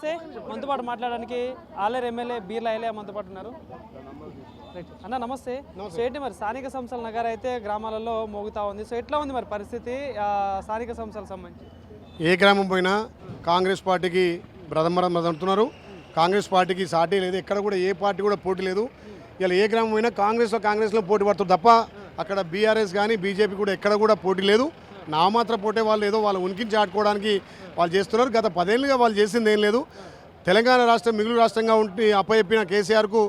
నమస్తే. మనతో పాటు మాట్లాడడానికి ఆలేరు ఎమ్మెల్యే బీర్ల ఐలయ్య మనతో పాటు ఉన్నారు. రైట్ అన్న నమస్తే. సో ఏంటి మరి స్థానిక సంస్థల నగర అయితే గ్రామాలలో మోగుతా ఉంది. సో ఎట్లా ఉంది మరి పరిస్థితి స్థానిక సంస్థలకు సంబంధించి? ఏ గ్రామం పోయినా కాంగ్రెస్ పార్టీకి బ్రదమరంటున్నారు. కాంగ్రెస్ పార్టీకి సాటి లేదు. ఎక్కడ కూడా ఏ పార్టీ కూడా పోటీ లేదు. ఇలా ఏ గ్రామం పోయినా కాంగ్రెస్లో పోటీ పడుతుంది తప్ప అక్కడ బీఆర్ఎస్ కానీ బీజేపీ కూడా ఎక్కడ కూడా పోటీ లేదు. నామాత్ర పోటీ వాళ్ళు ఏదో వాళ్ళ ఉనికిని చాటుకోవడానికి వాళ్ళు చేస్తున్నారు. గత 10 ఏళ్ళుగా వాళ్ళు చేసింది ఏం లేదు. తెలంగాణ రాష్ట్రం మిగులు రాష్ట్రంగా ఉండి అప్పచెప్పిన కేసీఆర్కు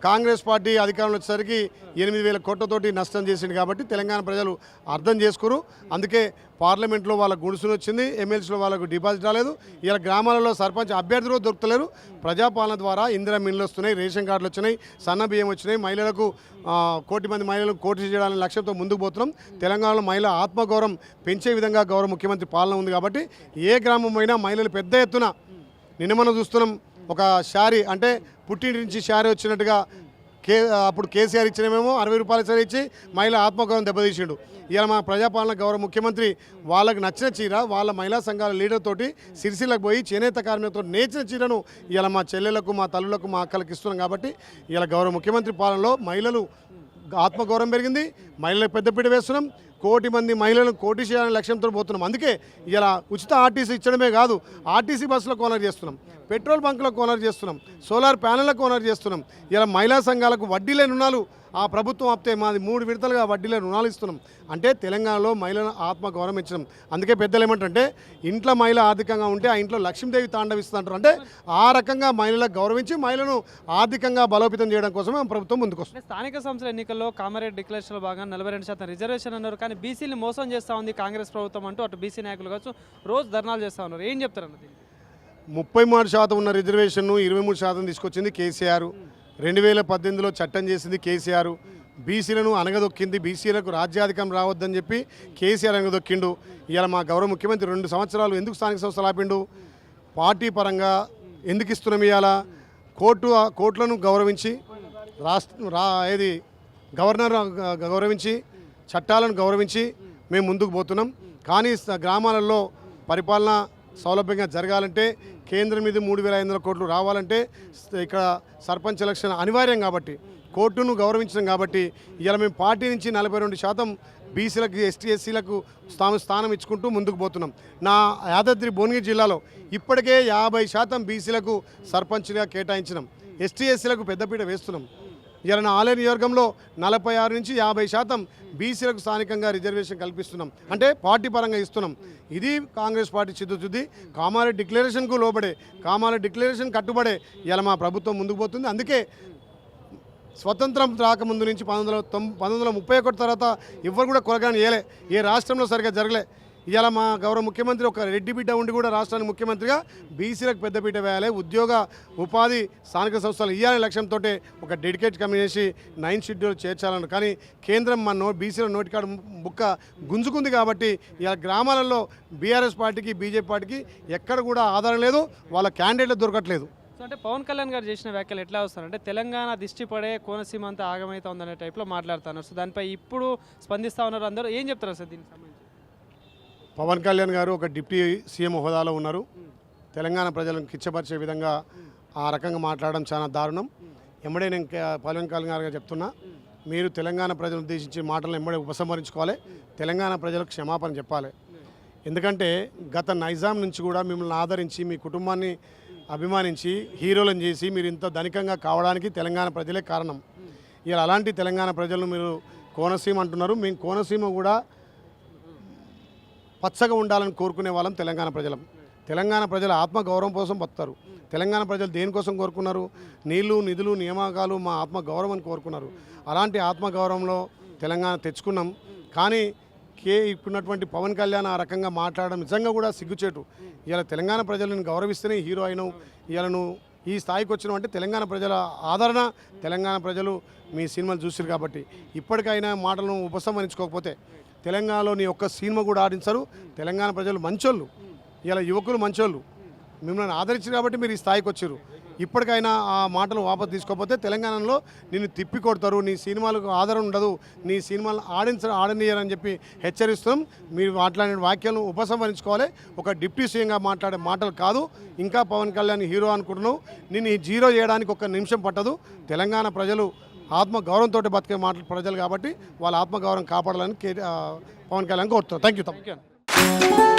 కాంగ్రెస్ పార్టీ అధికారంలో వచ్చేసరికి 8,000 కోట్లతోటి నష్టం చేసింది. కాబట్టి తెలంగాణ ప్రజలు అర్థం చేసుకోరు. అందుకే పార్లమెంట్లో వాళ్ళకు గుడిసులు వచ్చింది, ఎమ్మెల్సీలో వాళ్ళకు డిపాజిట్ రాలేదు. ఇలా గ్రామాలలో సర్పంచ్ అభ్యర్థులు దొరుకుతలేరు. ప్రజాపాలన ద్వారా ఇందిరా మిల్లు వస్తున్నాయి, రేషన్ కార్డులు వచ్చినాయి, సన్న బియ్యం వచ్చినాయి. మహిళలకు 1 కోటి మంది మహిళలకు కోటి చేయడానికి లక్ష్యంతో ముందుకు పోతున్నాం. తెలంగాణలో మహిళ ఆత్మగౌరవం పెంచే విధంగా గౌరవ ముఖ్యమంత్రి పాలన ఉంది. కాబట్టి ఏ గ్రామం అయినా మహిళలు పెద్ద ఎత్తున నిన్న మనం చూస్తున్నాం. ఒక శారీ అంటే పుట్టింటి నుంచి శారీ వచ్చినట్టుగా అప్పుడు కేసీఆర్ ఇచ్చినమేమో 60 రూపాయల శారీ ఇచ్చి మహిళ ఆత్మగౌరవం దెబ్బతీసిండు. ఇలా మా ప్రజాపాలన గౌరవ ముఖ్యమంత్రి వాళ్ళకు నచ్చిన చీర వాళ్ళ మహిళా సంఘాల లీడర్ తోటి సిరిసిల్లకు పోయి చేనేత కార్మికులతో నేర్చిన చీరను ఇలా మా చెల్లెలకు మా తల్లులకు మా అక్కలకు ఇస్తున్నాం. కాబట్టి ఇలా గౌరవ ముఖ్యమంత్రి పాలనలో మహిళలు ఆత్మగౌరవం పెరిగింది. మహిళలకు పెద్దపీట వేస్తున్నాం. 1 కోటి మంది మహిళలను కోటి చేయాలనే లక్ష్యంతో పోతున్నాం. అందుకే ఇలా ఉచిత ఆర్టీసీ ఇచ్చడమే కాదు, ఆర్టీసీ బస్సులకు ఓనర్ చేస్తున్నాం, పెట్రోల్ బంకులకు ఓనర్ చేస్తున్నాం, సోలార్ ప్యానెళ్లకు ఓనర్ చేస్తున్నాం. ఇలా మహిళా సంఘాలకు వడ్డీ లేని రుణాలు ఆ ప్రభుత్వం ఆపితే మాది 3 విడతలుగా వడ్డీ లేని రుణాలు ఇస్తున్నాం. అంటే తెలంగాణలో మహిళలను ఆత్మగౌరవం ఇచ్చినాం. అందుకే పెద్దలు ఏమంటారంటే ఇంట్లో మహిళ ఆర్థికంగా ఉంటే ఆ ఇంట్లో లక్ష్మీదేవి తాండవిస్తుంటారు. అంటే ఆ రకంగా మహిళలకు గౌరవించి మహిళను ఆర్థికంగా బలోపేతం చేయడం కోసమే ప్రభుత్వం ముందుకు వస్తుంది. స్థానిక సంస్థల ఎన్నికల్లో కామారెడ్డి డిక్లరేషన్లో భాగంగా 42% రిజర్వేషన్ అన్నారు. కానీ బీసీని మోసం చేస్తూ ఉంది కాంగ్రెస్ ప్రభుత్వం అంటూ అటు బీసీ నాయకులు కావచ్చు రోజు ధర్నాలు చేస్తూ ఉన్నారు. ఏం చెప్తారన్నది? 33% ఉన్న రిజర్వేషన్ను 23% తీసుకొచ్చింది కేసీఆర్. 2018లో చట్టం చేసింది కేసీఆర్. బీసీలను అనగదొక్కింది. బీసీలకు రాజ్యాధికారం రావద్దని చెప్పి కేసీఆర్ అనగదొక్కిండు. ఇలా మా గౌరవ ముఖ్యమంత్రి 2 సంవత్సరాలు ఎందుకు స్థానిక సంస్థలు ఆపిండు? పార్టీ పరంగా ఎందుకు ఇస్తున్నాం? ఇవాళ కోర్టులను గౌరవించి గవర్నర్ గౌరవించి చట్టాలను గౌరవించి మేము ముందుకు పోతున్నాం. కానీ గ్రామాలలో పరిపాలన సౌలభ్యంగా జరగాలంటే కేంద్రం మీద 3,500 కోట్లు రావాలంటే ఇక్కడ సర్పంచ్ ఎలక్షన్ అనివార్యం. కాబట్టి కోర్టును గౌరవించడం. కాబట్టి ఇలా మేము పార్టీ నుంచి 42% బీసీలకు ఎస్టీ ఎస్సీలకు స్థానం ఇచ్చుకుంటూ ముందుకు పోతున్నాం. నా యాదాద్రి భువనగిరి జిల్లాలో ఇప్పటికే 50% బీసీలకు సర్పంచ్గా కేటాయించినాం. ఎస్టీ ఎస్సీలకు పెద్దపీట వేస్తున్నాం. ఇలా నా ఆలేరు నియోజకవర్గంలో 46 నుంచి 50% బీసీలకు స్థానికంగా రిజర్వేషన్ కల్పిస్తున్నాం. అంటే పార్టీ పరంగా ఇస్తున్నాం. ఇది కాంగ్రెస్ పార్టీ చిత్తశుద్ధి. కామారెడ్డి డిక్లరేషన్కు లోబడే, కామారెడ్డి డిక్లరేషన్ కట్టుబడే ఇలా మా ప్రభుత్వం ముందుకు పోతుంది. అందుకే స్వతంత్రం రాకముందు నుంచి 1931 తర్వాత ఎవరు కూడా కొరగాని ఏ రాష్ట్రంలో సరిగ్గా జరగలే. ఇవాళ మా గౌరవ ముఖ్యమంత్రి ఒక రెడ్డి బిడ్డ ఉండి కూడా రాష్ట్రానికి ముఖ్యమంత్రిగా బీసీలకు పెద్దపీట వేయాలి, ఉద్యోగ ఉపాధి స్థానిక సంస్థలు ఇవ్వాలనే లక్ష్యంతో ఒక డెడికేట్ కమిటీ చేసి 9 షెడ్యూల్ చేర్చాలని. కానీ కేంద్రం మా బీసీల నోటికాడు బుక్క గుంజుకుంది. కాబట్టి ఇలా గ్రామాలలో బీఆర్ఎస్ పార్టీకి బీజేపీ పార్టీకి ఎక్కడ కూడా ఆధారం లేదు. వాళ్ళ క్యాండిడేట్లు దొరకట్లేదు. సో అంటే పవన్ కళ్యాణ్ గారు చేసిన వ్యాఖ్యలు ఎట్లా వస్తారంటే తెలంగాణ దిష్టి పడే కోనసీమ అంతా ఆగమైతా ఉందనే టైప్లో మాట్లాడుతున్నారు. సో దానిపై ఇప్పుడు స్పందిస్తూ ఉన్నారు. అందరూ ఏం చెప్తారు సార్ దీనికి సంబంధించి? పవన్ కళ్యాణ్ గారు ఒక డిప్యూటీ సీఎం హోదాలో ఉన్నారు. తెలంగాణ ప్రజలను కిచ్చపరిచే విధంగా ఆ రకంగా మాట్లాడడం చాలా దారుణం. ఎమ్మడే నేను పవన్ కళ్యాణ్ గారు చెప్తున్నా, మీరు తెలంగాణ ప్రజలను ఉద్దేశించి మాటలను ఎమ్మడే ఉపసంహరించుకోవాలి. తెలంగాణ ప్రజలకు క్షమాపణ చెప్పాలి. ఎందుకంటే గత నైజాం నుంచి కూడా మిమ్మల్ని ఆదరించి మీ కుటుంబాన్ని అభిమానించి హీరోలను చేసి మీరు ఇంత ధనికంగా కావడానికి తెలంగాణ ప్రజలే కారణం. ఇలా అలాంటి తెలంగాణ ప్రజలను మీరు కోనసీమ అంటున్నారు. మేము కోనసీమ కూడా పచ్చగా ఉండాలని కోరుకునే వాళ్ళం తెలంగాణ ప్రజలం. తెలంగాణ ప్రజల ఆత్మగౌరవం కోసం బతుకుతారు. తెలంగాణ ప్రజలు దేనికోసం కోరుకున్నారు? నీళ్లు, నిధులు, నియామకాలు, మా ఆత్మగౌరవం అని కోరుకున్నారు. అలాంటి ఆత్మగౌరవంలో తెలంగాణ తెచ్చుకున్నాం. కానీ ఇప్పుడున్నటువంటి పవన్ కళ్యాణ్ ఆ రకంగా మాట్లాడడం నిజంగా కూడా సిగ్గుచేటు. ఇలా తెలంగాణ ప్రజలను గౌరవిస్తేనే హీరో అయినావు. ఇలాను ఈ స్థాయికి వచ్చినావు అంటే తెలంగాణ ప్రజల ఆదరణ, తెలంగాణ ప్రజలు మీ సినిమాలు చూసారు. కాబట్టి ఇప్పటికైనా మాటలను ఉపసంహరించుకోకపోతే తెలంగాణలో నీ ఒక్క సినిమా కూడా ఆడించరు. తెలంగాణ ప్రజలు మంచోళ్ళు. ఇలా యువకులు మంచోళ్ళు. మిమ్మల్ని ఆదరించారు కాబట్టి మీరు ఈ స్థాయికి వచ్చారు. ఇప్పటికైనా ఆ మాటలు వాపసు తీసుకోకపోతే తెలంగాణలో నిన్ను తిప్పి కొడతారు, నీ సినిమాలకు ఆధారం ఉండదు, నీ సినిమాలు ఆడనీయరని చెప్పి హెచ్చరిస్తాం. మీరు మాట్లాడిన వ్యాఖ్యలను ఉపసంహరించుకోవాలి. ఒక డిప్యూటీ సీఎంగా మాట్లాడే మాటలు కాదు. ఇంకా పవన్ కళ్యాణ్ హీరో అనుకుంటున్నావు, నిన్ను జీరో చేయడానికి ఒక్క నిమిషం పట్టదు. తెలంగాణ ప్రజలు ఆత్మగౌరవంతో బతికే ప్రజలు కాబట్టి వాళ్ళ ఆత్మగౌరవం కాపాడాలని పవన్ కళ్యాణ్ కోరుతున్నారు. Thank you.